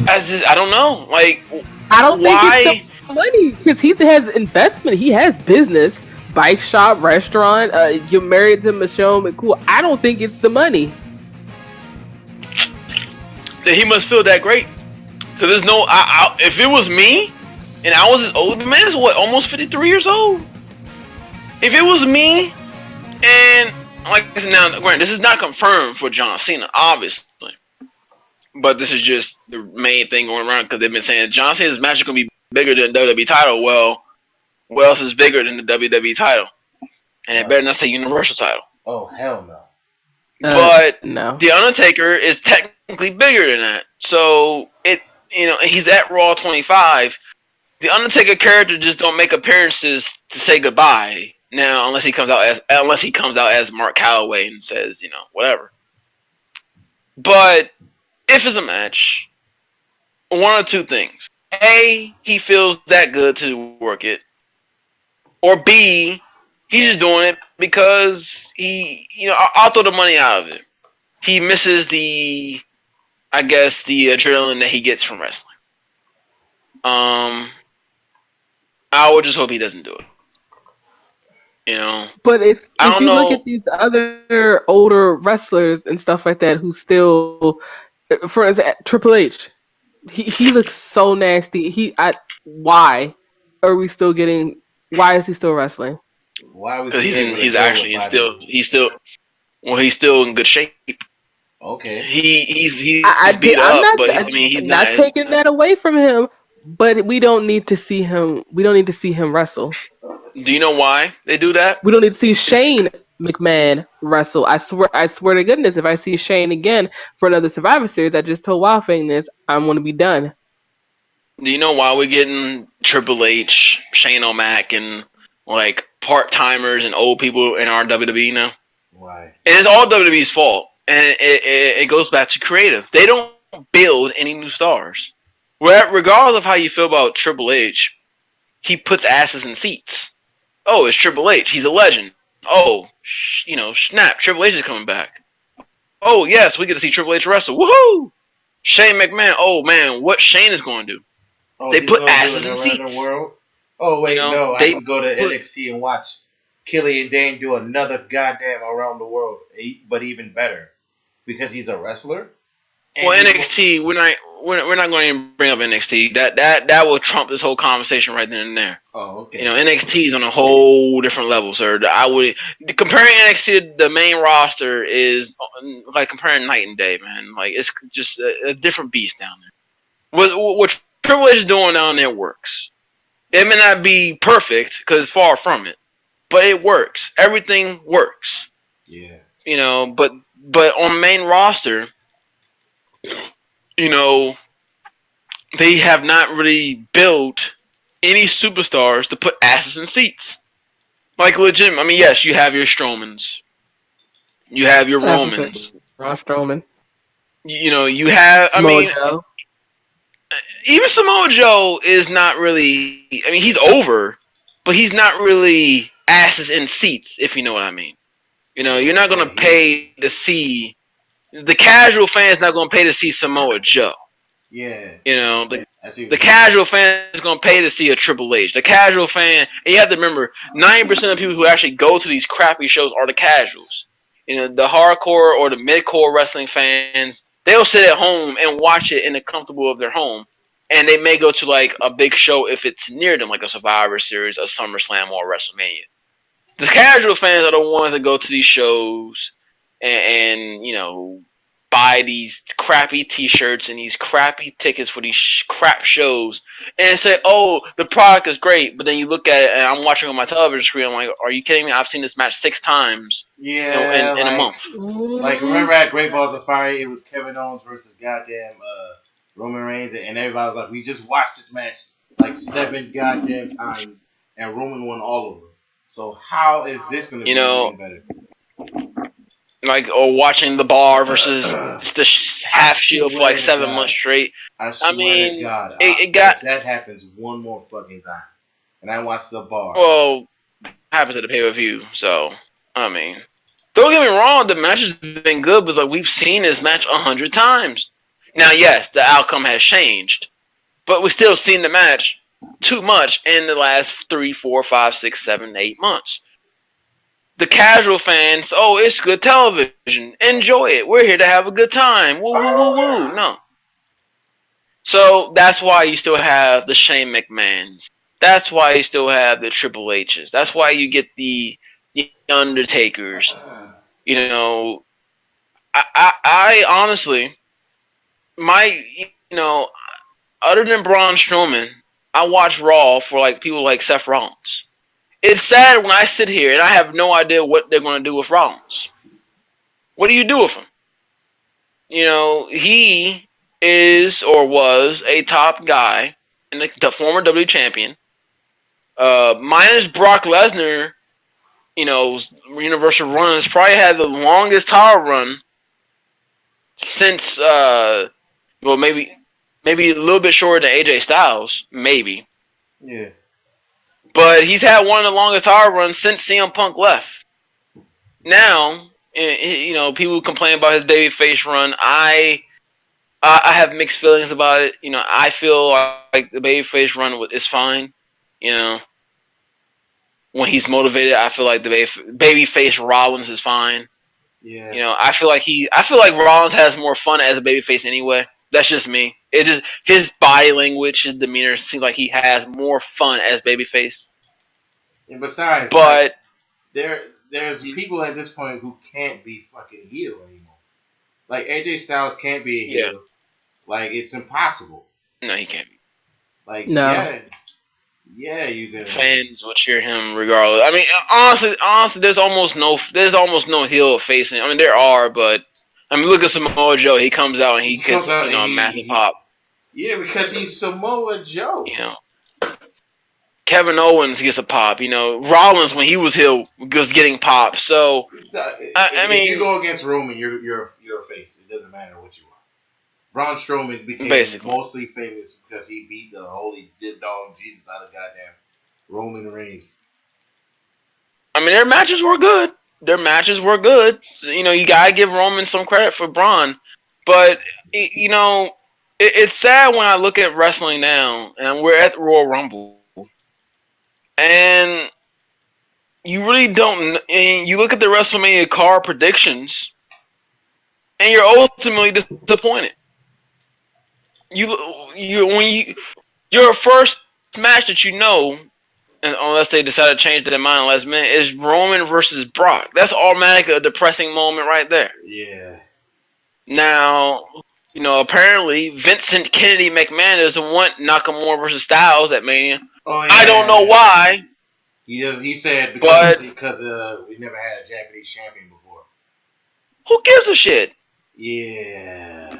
I don't know. Like, I don't think it's the why? money because he has investment. He has business, bike shop, restaurant. You're married to Michelle McCool. I don't think it's the money. That he must feel that great. Because there's no. If it was me, and I was as old, the man is what, almost 53 years old. If it was me, and like I said, now, granted, this is not confirmed for John Cena, obviously. But this is just the main thing going around because they've been saying John Cena's match is going to be bigger than the WWE title. Well, what else is bigger than the WWE title? And it better not say Universal title. Oh hell no. But No. the Undertaker is technically bigger than that. So he's at Raw 25. The Undertaker character just don't make appearances to say goodbye now, unless he comes out as Mark Calloway and says whatever. But if it's a match, one or two things: A, he feels that good to work it, or B, he's just doing it because I'll throw the money out of it. He misses I guess, the adrenaline that he gets from wrestling. I would just hope he doesn't do it. But I if don't you look at know. these other older wrestlers and stuff like that who still, for instance, Triple H, he looks so nasty. Why are we still getting? Why is he still wrestling? Why was Because he able to he's go with actually body moves? he's still in good shape. Okay. He's beat I'm up, not but he's not not as. taking that away from him. But we don't need to see him. We don't need to see him wrestle. Do you know why they do that? We don't need to see It's Shane McMahon wrestle. I swear to goodness, if I see Shane again for another Survivor Series, I just told Wildfang this, I'm going to be done. Do you know why we're getting Triple H, Shane O'Mac, and like part timers and old people in our WWE now? Why? And it's all WWE's fault, and it goes back to creative. They don't build any new stars. Regardless of how you feel about Triple H, he puts asses in seats. Oh, it's Triple H. He's a legend. Oh, snap! Triple H is coming back. Oh yes, we get to see Triple H wrestle. Woohoo! Shane McMahon. Oh man, what Shane is going to do? Oh, They he's put gonna do asses it in around the seats. world. Oh wait, no, I They can go to put. NXT and watch Killian Dane do another goddamn around the world, but even better because he's a wrestler and Well, he's NXT. We're not going to bring up NXT. That will trump this whole conversation right then and there. oh okay. NXT is on a whole different level, sir. I would comparing NXT to the main roster is like comparing night and day, man. Like it's just a different beast down there. What Triple H is doing down there works. It may not be perfect because it's far from it, but it works. Everything works. Yeah. But on main roster, you know, they have not really built any superstars to put asses in seats. Like legit. I mean, yes, you have your Strowmans, you have your That's the Romans. same. Braun Strowman, You have. I Samoa mean, Joe. even Samoa Joe is not really. I mean, he's over, but he's not really asses in seats. If you know what I mean. You're not Oh, gonna pay to see the casual fans. Not gonna pay to see Samoa Joe. yeah. I see The what you're saying. casual fan is gonna pay to see a Triple H. The casual fan, and you have to remember, 90% of people who actually go to these crappy shows are the casuals. The hardcore or the mid-core wrestling fans, they'll sit at home and watch it in the comfortable of their home, and they may go to like a big show if it's near them, like a Survivor Series, a SummerSlam, or a WrestleMania. The casual fans are the ones that go to these shows and buy these crappy T-shirts and these crappy tickets for these crap shows and say, "Oh, the product is great," but then you look at it and I'm watching on my television screen. I'm like, "Are you kidding me? I've seen this match 6 times Yeah, in a month." like Mm, remember at Great Balls of Fire, it was Kevin Owens versus goddamn Roman Reigns, and everybody was like, "We just watched this match like 7 goddamn times, and Roman won all of them." So how is this going to You be know, even better? like or watching the Bar versus the I Half Shield for like swear to 7 months God, straight. I I swear to mean, God, it got if that happens one more fucking time, and I watch the Bar, well happens at the pay per view. So I mean, don't get me wrong, the match has been good, but like we've seen this match 100 times. Now, yes, the outcome has changed, but we still seen the match too much in the last 3, 4, 5, 6, 7, 8 months. The casual fans, oh, it's good television. Enjoy it. We're here to have a good time. Woo, woo, woo, woo. Oh No. So that's why you still have the Shane McMahons. That's why you still have the Triple H's. That's why you get the Undertakers. yeah. You know, I honestly, other than Braun Strowman, I watch Raw for like people like Seth Rollins. It's sad when I sit here and I have no idea what they're going to do with Rollins. What do you do with him? He is or was a top guy and the former W champion. Minus Brock Lesnar, Universal Run has probably had the longest title run since maybe a little bit shorter than AJ Styles, maybe. Yeah. But he's had one of the longest title runs since CM Punk left. Now, people complain about his babyface run. I have mixed feelings about it. I feel like the babyface run is fine. When he's motivated, I feel like the babyface Rollins is fine. Yeah. I feel like Rollins has more fun as a babyface anyway. That's just me. It just his body language, his demeanor seems like he has more fun as babyface. And besides, like But there's people at this point who can't be fucking heel anymore. Like AJ Styles can't be a yeah, heel. Like it's impossible. no, he can't. Like No. yeah, you can. Fans will cheer him regardless. I mean, honestly, there's almost no heel facing. I mean, there are, but I mean, look at Samoa Joe. He comes out and he gets comes out and a massive pop. Yeah, because he's Samoa Joe. Kevin Owens gets a pop. Rollins when he was heel was getting popped. So I mean, if you go against Roman, you're a face. It doesn't matter what you are. Braun Strowman became basically. mostly famous because he beat the holy dog Jesus out of goddamn Roman Reigns. I mean, their matches were good. You gotta give Roman some credit for Braun, but it's sad when I look at wrestling now, and we're at the Royal Rumble, and you really don't. And you look at the WrestleMania card predictions, and you're ultimately disappointed. Your first match that and unless they decide to change their mind last minute, is Roman versus Brock. That's automatically a depressing moment right there. Yeah. Now, apparently Vincent Kennedy McMahon doesn't want Nakamura versus Styles at Mania. Oh yeah. I don't know why. He said because we never had a Japanese champion before. Who gives a shit? Yeah.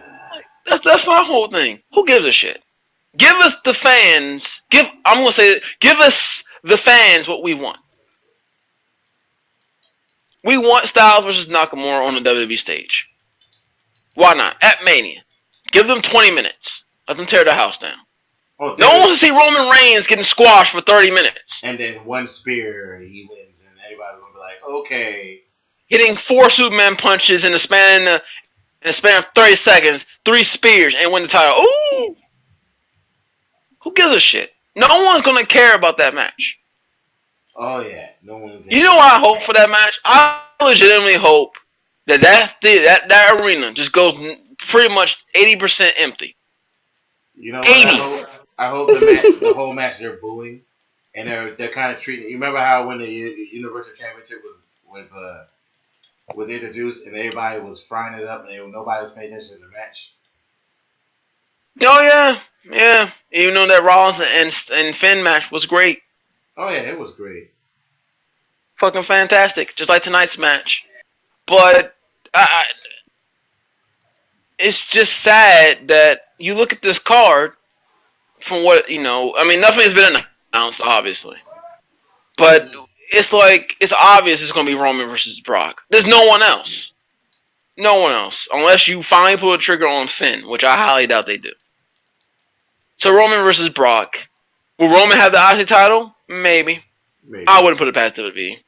That's my whole thing. Who gives a shit? Give us the fans. Give us the fans what we want. We want Styles versus Nakamura on the WWE stage. Why not? At Mania. Give them 20 minutes. Let them tear the house down. Oh, no one wants to see Roman Reigns getting squashed for 30 minutes. And then one spear, he wins, and everybody's going to be like, okay. Hitting 4 Superman punches in the span of 30 seconds, 3 spears, and win the title. Ooh! Who gives a shit? No one's going to care about that match. Oh, yeah. No one. You know what I hope for that match? I legitimately hope that arena just goes pretty much 80% empty. You know what? I hope the whole match they're booing, and they're kind of treating. You remember how when the Universal Championship was introduced and everybody was frying it up and nobody was paying attention to the match? Oh yeah. Even though that Rollins and Finn match was great. Oh yeah, it was great. Fucking fantastic, just like tonight's match. But it's just sad that you look at this card. From what I mean, nothing has been announced, obviously, but it's obvious it's going to be Roman versus Brock. There's no one else, unless you finally pull the trigger on Finn, which I highly doubt they do. So Roman versus Brock. Will Roman have the IC title? Maybe. I wouldn't put it past WWE.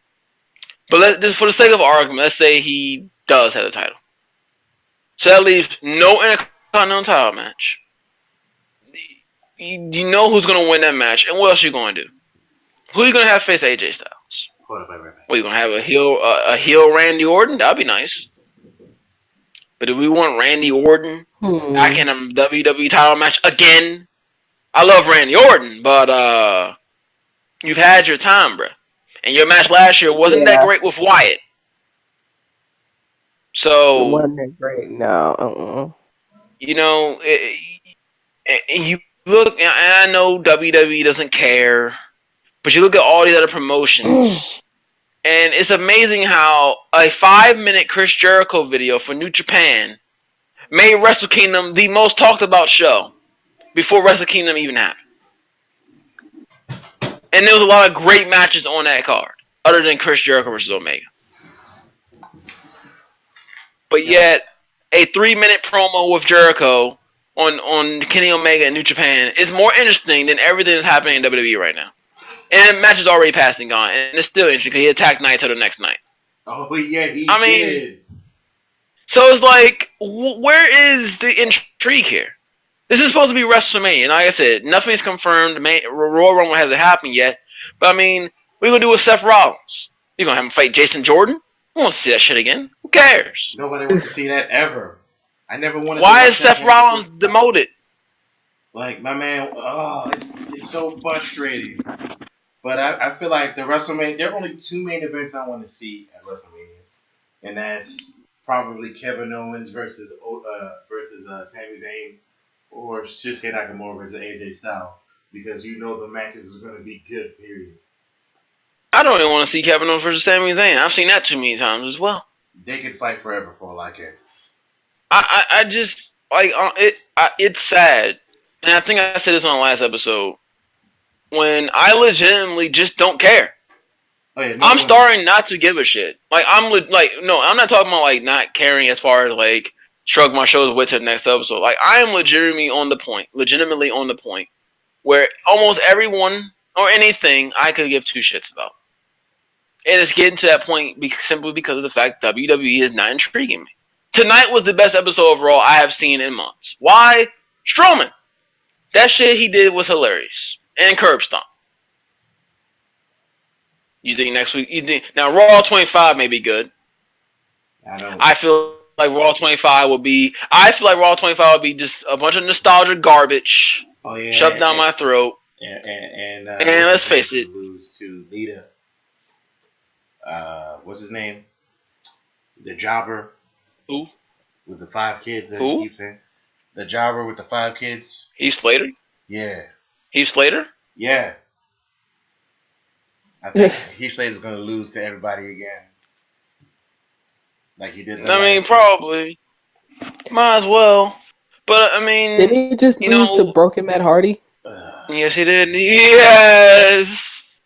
But just for the sake of argument, let's say he does have the title. So that leaves no Continental title match. You know who's gonna win that match, and what else you gonna do? Who you gonna have face AJ Styles? Hold up, right back. What you gonna have a heel Randy Orton? That'd be nice. But do we want Randy Orton back in a WWE title match again? I love Randy Orton, but you've had your time, bruh. And your match last year wasn't that great with Wyatt. So it wasn't that great. No. you know, you look, and I know WWE doesn't care, but you look at all these other promotions, and it's amazing how a 5-minute Chris Jericho video for New Japan made Wrestle Kingdom the most talked about show before Wrestle Kingdom even happened. And there was a lot of great matches on that card, other than Chris Jericho versus Omega. But yet, a 3-minute promo with Jericho on Kenny Omega and New Japan is more interesting than everything that's happening in WWE right now. And the match is already passed and gone, and it's still interesting because he attacked Naito the next night. Oh yeah, he did. So it's like, where is the intrigue here? This is supposed to be WrestleMania, and like I said, nothing's confirmed. Royal Rumble hasn't happened yet, but I mean, what are you gonna do with Seth Rollins? You gonna have him fight Jason Jordan? I won't see that shit again. Who cares? Nobody wants to see that ever. I never wanted. Why is Seth Rollins demoted? Like my man, it's so frustrating. But I feel like the WrestleMania, there are only 2 main events I want to see at WrestleMania, and that's probably Kevin Owens versus Sami Zayn, or Shinsuke Nakamura versus AJ Styles, because you know the matches is going to be good. Period. I don't even want to see Kevin Owens versus Sami Zayn. I've seen that too many times as well. They can fight forever for all I care. I just like it's sad, and I think I said this on the last episode. When I legitimately just don't care. Oh, yeah, I'm starting not to give a shit. Like I'm not talking about like not caring as far as like shrug my shoulders wait to the next episode. Like I am legitimately on the point where almost everyone or anything I could give 2 shits about. And it's getting to that point simply because of the fact WWE is not intriguing me. Tonight was the best episode of Raw I have seen in months. Why? Strowman. That shit he did was hilarious. And curb stomp. You think next week? You think now Raw 25 may be good. I feel like Raw 25 will be. I feel like Raw 25 will be just a bunch of nostalgia garbage. Oh yeah, shoved down my throat. And let's face it, lose to Lita. What's his name? The jobber. Who? With the 5 kids. Who? Keeps saying. The jobber with the 5 kids. Heath Slater. Yeah. Heath Slater? Yeah. I think Heath Slater's going to lose to everybody again. Like he did. I mean, probably. Might as well. But, I mean... Did he just lose to Broken Matt Hardy? Yes, he did. Yes!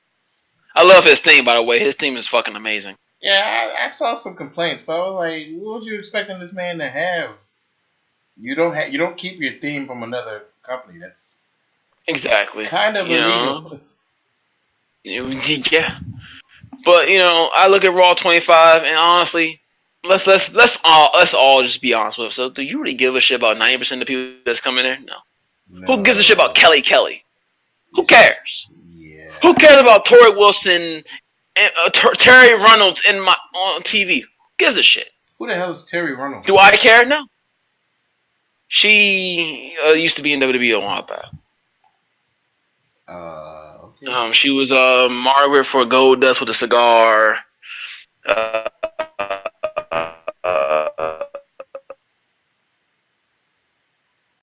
I love his theme, by the way. His theme is fucking amazing. Yeah, I saw some complaints, but I was like, what was you expecting this man to have? You don't keep your theme from another company. That's... Exactly. Kind of illegal. Yeah. But I look at Raw 25, and honestly, let's all just be honest with ourselves. Do you really give a shit about 90% of the people that's coming there? No. Who gives a shit about Kelly? Who cares? Yeah. Who cares about Tori Wilson and Terry Reynolds on TV? Who gives a shit? Who the hell is Terry Reynolds? Do I care? No. She used to be in WWE a while back. Okay. She was Margaret for Gold Dust with a cigar.